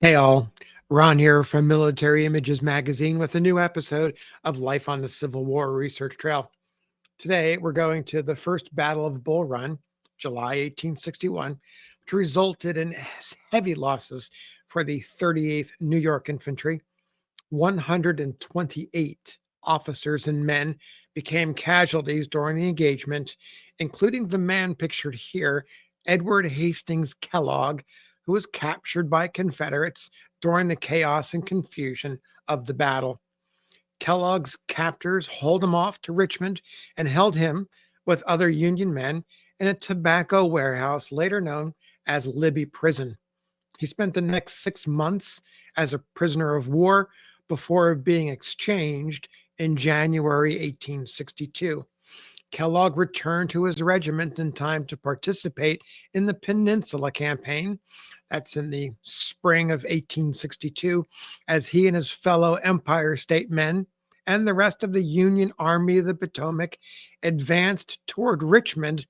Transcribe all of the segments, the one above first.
Hey all, Ron here from Military Images Magazine with a new episode of Life on the Civil War Research Trail. Today we're going to the first Battle of Bull Run, July 1861, which resulted in heavy losses for the 38th New York Infantry. 128 officers and men became casualties during the engagement, including the man pictured here, Edward Hastings Kellogg, who was captured by Confederates during the chaos and confusion of the battle. Kellogg's captors hauled him off to Richmond and held him with other Union men in a tobacco warehouse later known as Libby Prison. He spent the next 6 months as a prisoner of war before being exchanged in January 1862. Kellogg returned to his regiment in time to participate in the Peninsula Campaign. That's in the spring of 1862, as he and his fellow Empire State men and the rest of the Union Army of the Potomac advanced toward Richmond.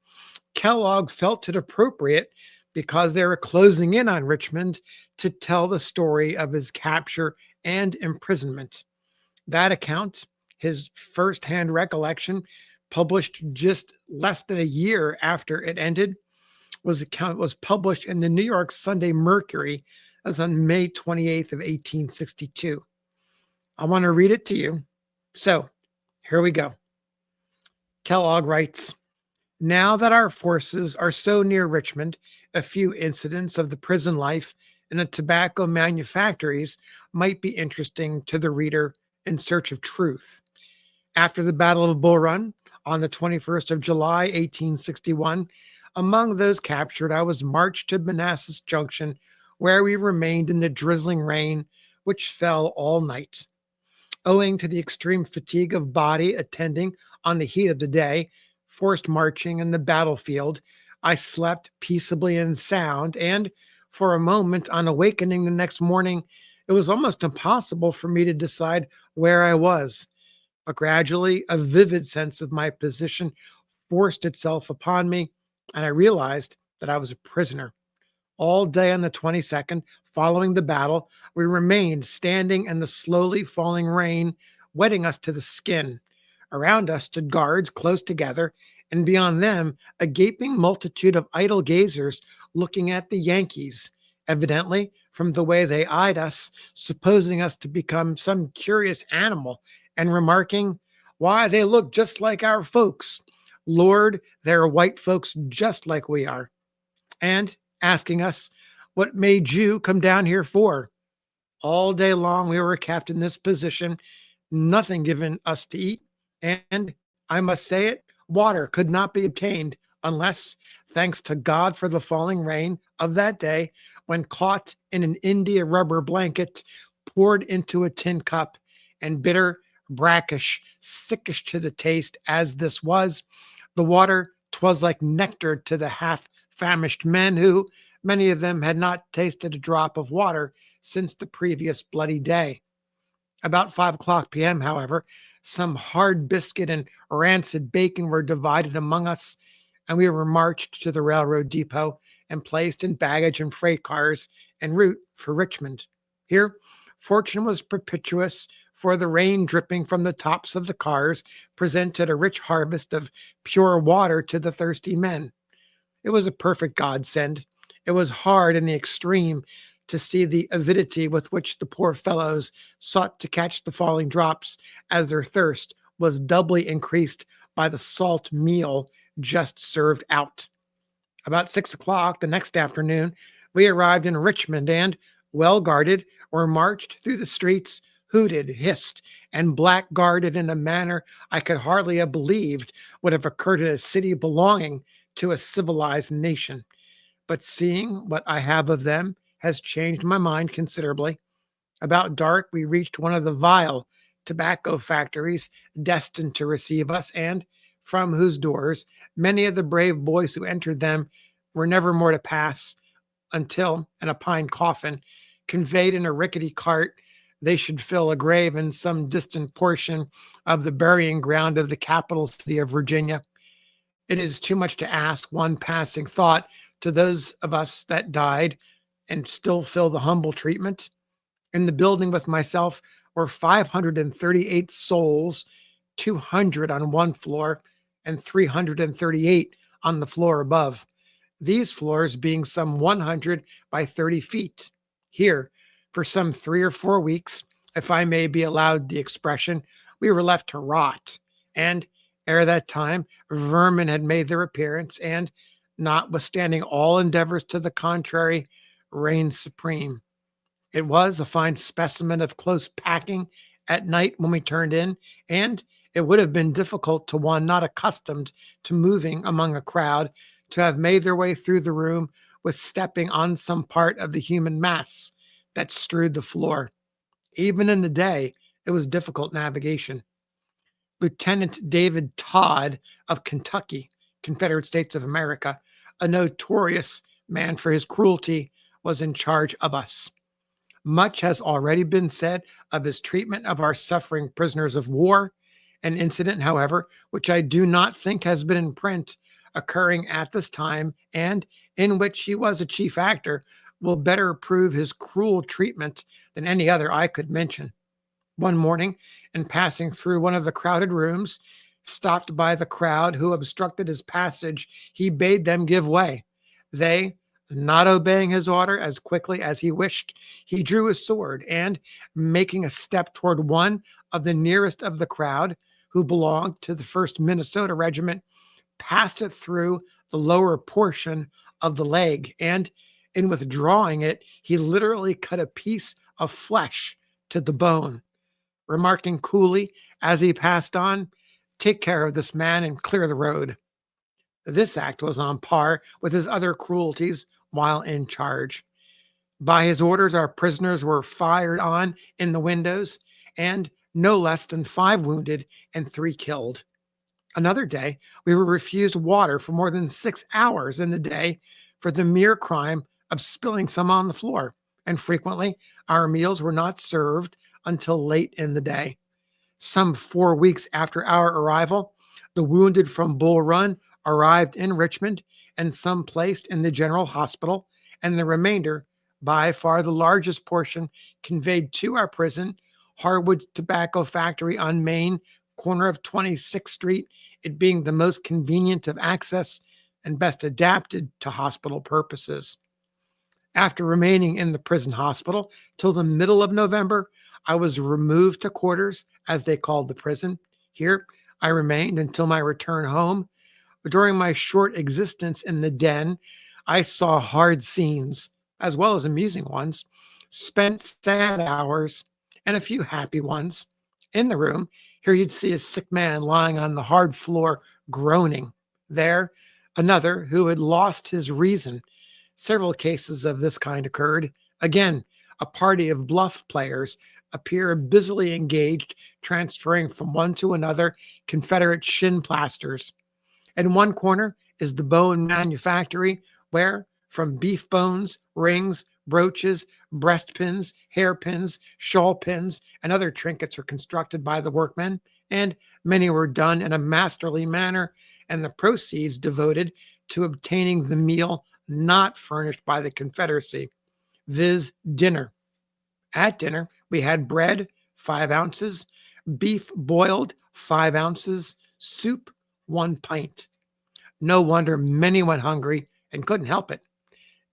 Kellogg felt it appropriate because they were closing in on Richmond to tell the story of his capture and imprisonment. That account, his firsthand recollection, published just less than a year after it ended, was published in the New York Sunday Mercury as on May 28th of 1862. I want to read it to you. So, here we go. Kellogg writes, "Now that our forces are so near Richmond, a few incidents of the prison life and the tobacco manufactories might be interesting to the reader in search of truth. After the Battle of Bull Run on the 21st of July, 1861, among those captured, I was marched to Manassas Junction, where we remained in the drizzling rain, which fell all night. Owing to the extreme fatigue of body attending on the heat of the day, forced marching in the battlefield, I slept peaceably and sound, and for a moment on awakening the next morning, it was almost impossible for me to decide where I was. But gradually, a vivid sense of my position forced itself upon me, and I realized that I was a prisoner. All day on the 22nd, following the battle, we remained standing in the slowly falling rain, wetting us to the skin. Around us stood guards close together, and beyond them, a gaping multitude of idle gazers looking at the Yankees, evidently, from the way they eyed us, supposing us to become some curious animal, and remarking, 'Why, they look just like our folks. Lord, they're white folks just like we are.' And asking us, 'What made you come down here for?' All day long we were kept in this position, nothing given us to eat, and I must say it, water could not be obtained unless, thanks to God for the falling rain of that day, when caught in an India rubber blanket, poured into a tin cup, and bitter, brackish, sickish to the taste as this was, the water 'twas like nectar to the half famished men who, many of them, had not tasted a drop of water since the previous bloody day. About 5 o'clock p.m., however, some hard biscuit and rancid bacon were divided among us, and we were marched to the railroad depot and placed in baggage and freight cars en route for Richmond. Here, fortune was propitious, for the rain dripping from the tops of the cars presented a rich harvest of pure water to the thirsty men. It was a perfect godsend. It was hard in the extreme to see the avidity with which the poor fellows sought to catch the falling drops, as their thirst was doubly increased by the salt meal just served out. About 6 o'clock the next afternoon, we arrived in Richmond and, well guarded, were marched through the streets, hooted, hissed, and blackguarded in a manner I could hardly have believed would have occurred in a city belonging to a civilized nation. But seeing what I have of them has changed my mind considerably. About dark, we reached one of the vile tobacco factories destined to receive us, and from whose doors many of the brave boys who entered them were never more to pass until, in a pine coffin, conveyed in a rickety cart, they should fill a grave in some distant portion of the burying ground of the capital city of Virginia. It is too much to ask one passing thought to those of us that died and still fill the humble treatment. In the building with myself were 538 souls, 200 on one floor and 338 on the floor above. These floors being some 100 by 30 feet. Here, for some 3 or 4 weeks, if I may be allowed the expression, we were left to rot. And ere that time, vermin had made their appearance, and, notwithstanding all endeavors to the contrary, reigned supreme. It was a fine specimen of close packing at night when we turned in, and it would have been difficult to one not accustomed to moving among a crowd to have made their way through the room with stepping on some part of the human mass that strewed the floor. Even in the day, it was difficult navigation. Lieutenant David Todd of Kentucky, Confederate States of America, a notorious man for his cruelty, was in charge of us. Much has already been said of his treatment of our suffering prisoners of war. An incident, however, which I do not think has been in print, occurring at this time and in which he was a chief actor, will better prove his cruel treatment than any other I could mention. One morning, in passing through one of the crowded rooms, stopped by the crowd who obstructed his passage, he bade them give way. They, not obeying his order as quickly as he wished, he drew his sword and, making a step toward one of the nearest of the crowd, who belonged to the 1st Minnesota Regiment, passed it through the lower portion of the leg, and in withdrawing it, he literally cut a piece of flesh to the bone, remarking coolly as he passed on, "Take care of this man and clear the road." This act was on par with his other cruelties while in charge. By his orders, our prisoners were fired on in the windows, and no less than 5 wounded and 3 killed. Another day, we were refused water for more than 6 hours in the day for the mere crime of spilling some on the floor, and frequently our meals were not served until late in the day. Some 4 weeks after our arrival, the wounded from Bull Run arrived in Richmond, and some placed in the General Hospital, and the remainder, by far the largest portion, conveyed to our prison, Harwood's Tobacco Factory on Main, corner of 26th Street, it being the most convenient of access and best adapted to hospital purposes. After remaining in the prison hospital till the middle of November, I was removed to quarters, as they called the prison. Here I remained until my return home. During my short existence in the den, I saw hard scenes, as well as amusing ones, spent sad hours, and a few happy ones. In the room, here you'd see a sick man lying on the hard floor, groaning. There, another who had lost his reason. Several cases of this kind occurred. Again, a party of bluff players appear busily engaged, transferring from one to another Confederate shin plasters. In one corner is the bone manufactory, where, from beef bones, rings, brooches, breast pins, hairpins, shawl pins, and other trinkets are constructed by the workmen, and many were done in a masterly manner, and the proceeds devoted to obtaining the meal not furnished by the Confederacy, viz. Dinner. At dinner, we had bread, 5 ounces, beef boiled, 5 ounces, soup, 1 pint. No wonder many went hungry and couldn't help it.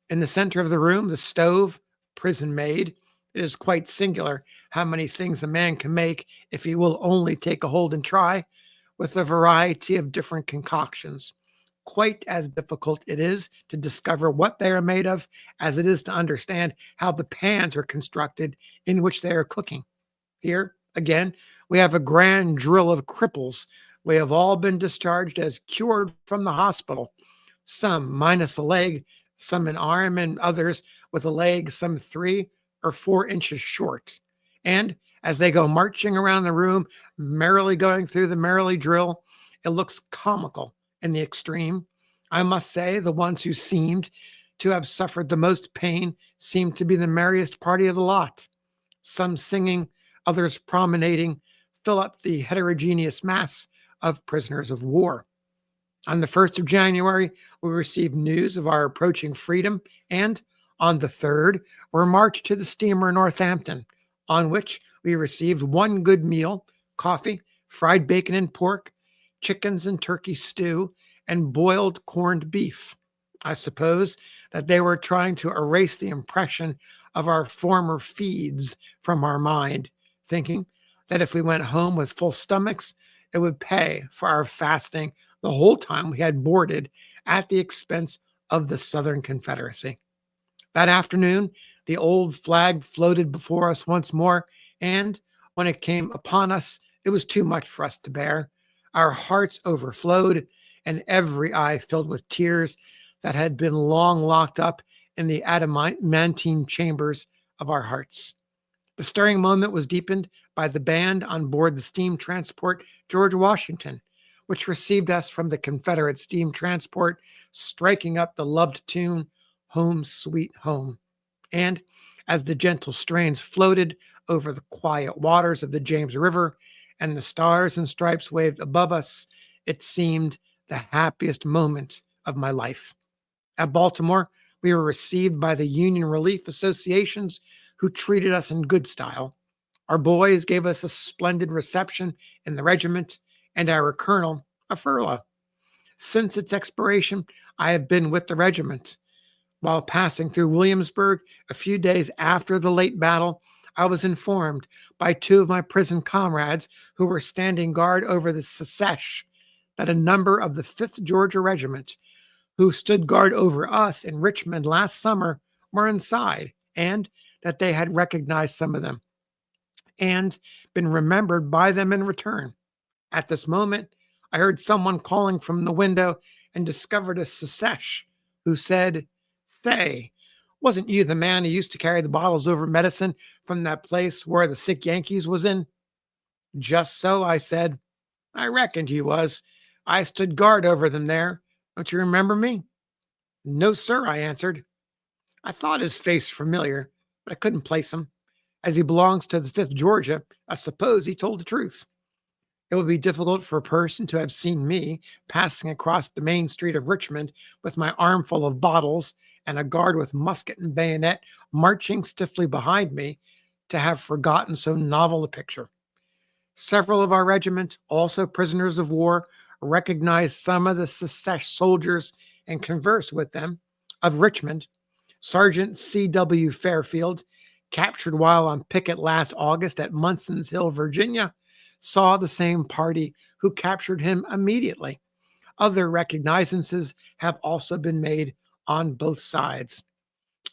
In the center of the room, the stove, prison made. It is quite singular how many things a man can make if he will only take a hold and try, with a variety of different concoctions. Quite as difficult it is to discover what they are made of as it is to understand how the pans are constructed in which they are cooking. Here, again, we have a grand drill of cripples. We have all been discharged as cured from the hospital, some minus a leg, some an arm, and others with a leg some 3 or 4 inches short. And as they go marching around the room, merrily going through the merrily drill, it looks comical in the extreme. I must say the ones who seemed to have suffered the most pain seemed to be the merriest party of the lot. Some singing, others promenading, fill up the heterogeneous mass of prisoners of war. On the 1st of January, we received news of our approaching freedom, and On the 3rd, we marched to the steamer Northampton, on which we received one good meal, coffee, fried bacon and pork, chickens and turkey stew, and boiled corned beef. I suppose that they were trying to erase the impression of our former feeds from our mind, thinking that if we went home with full stomachs, it would pay for our fasting the whole time we had boarded at the expense of the Southern Confederacy. That afternoon, the old flag floated before us once more, and when it came upon us, it was too much for us to bear. Our hearts overflowed, and every eye filled with tears that had been long locked up in the adamantine chambers of our hearts. The stirring moment was deepened by the band on board the steam transport George Washington, which received us from the Confederate steam transport, striking up the loved tune, Home Sweet Home. And as the gentle strains floated over the quiet waters of the James River and the stars and stripes waved above us, it seemed the happiest moment of my life. At Baltimore, we were received by the Union Relief Associations, who treated us in good style. Our boys gave us a splendid reception in the regiment, and our colonel a furlough. Since its expiration, I have been with the regiment. While passing through Williamsburg a few days after the late battle, I was informed by two of my prison comrades who were standing guard over the Secesh that a number of the 5th Georgia Regiment, who stood guard over us in Richmond last summer, were inside, and that they had recognized some of them and been remembered by them in return. At this moment, I heard someone calling from the window and discovered a Secesh who said, "Say, wasn't you the man who used to carry the bottles over medicine from that place where the sick Yankees was in?" "Just so," I said. "I reckoned you was. I stood guard over them there. Don't you remember me?" "No, sir," I answered. I thought his face familiar, but I couldn't place him. As he belongs to the 5th Georgia, I suppose he told the truth. It would be difficult for a person to have seen me passing across the main street of Richmond with my armful of bottles and a guard with musket and bayonet marching stiffly behind me to have forgotten so novel a picture. Several of our regiment, also prisoners of war, recognized some of the Secesh soldiers and conversed with them. Of Richmond, Sergeant C.W. Fairfield, captured while on picket last August at Munson's Hill, Virginia, saw the same party who captured him immediately. Other recognizances have also been made on both sides.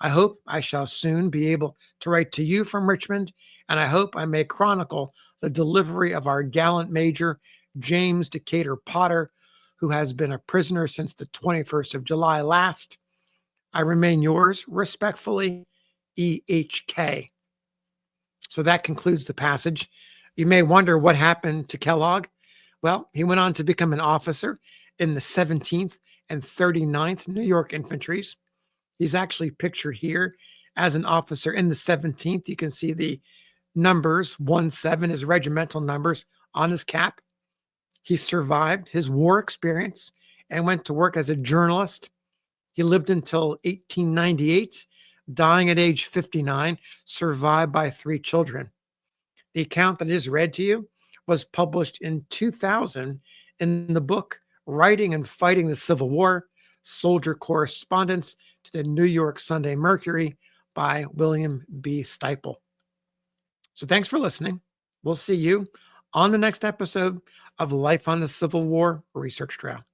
I hope I shall soon be able to write to you from Richmond, and I hope I may chronicle the delivery of our gallant Major, James Decatur Potter, who has been a prisoner since the 21st of July last. I remain yours respectfully, E.H.K. So that concludes the passage. You may wonder what happened to Kellogg. Well, he went on to become an officer in the 17th and 39th New York Infantries. He's actually pictured here as an officer in the 17th. You can see the numbers, 1-7, his regimental numbers on his cap. He survived his war experience and went to work as a journalist. He lived until 1898, dying at age 59, survived by 3 children. The account that is read to you was published in 2000 in the book Writing and Fighting the Civil War, Soldier Correspondence to the New York Sunday Mercury by William B. Stiple. So thanks for listening. We'll see you on the next episode of Life on the Civil War Research Trail.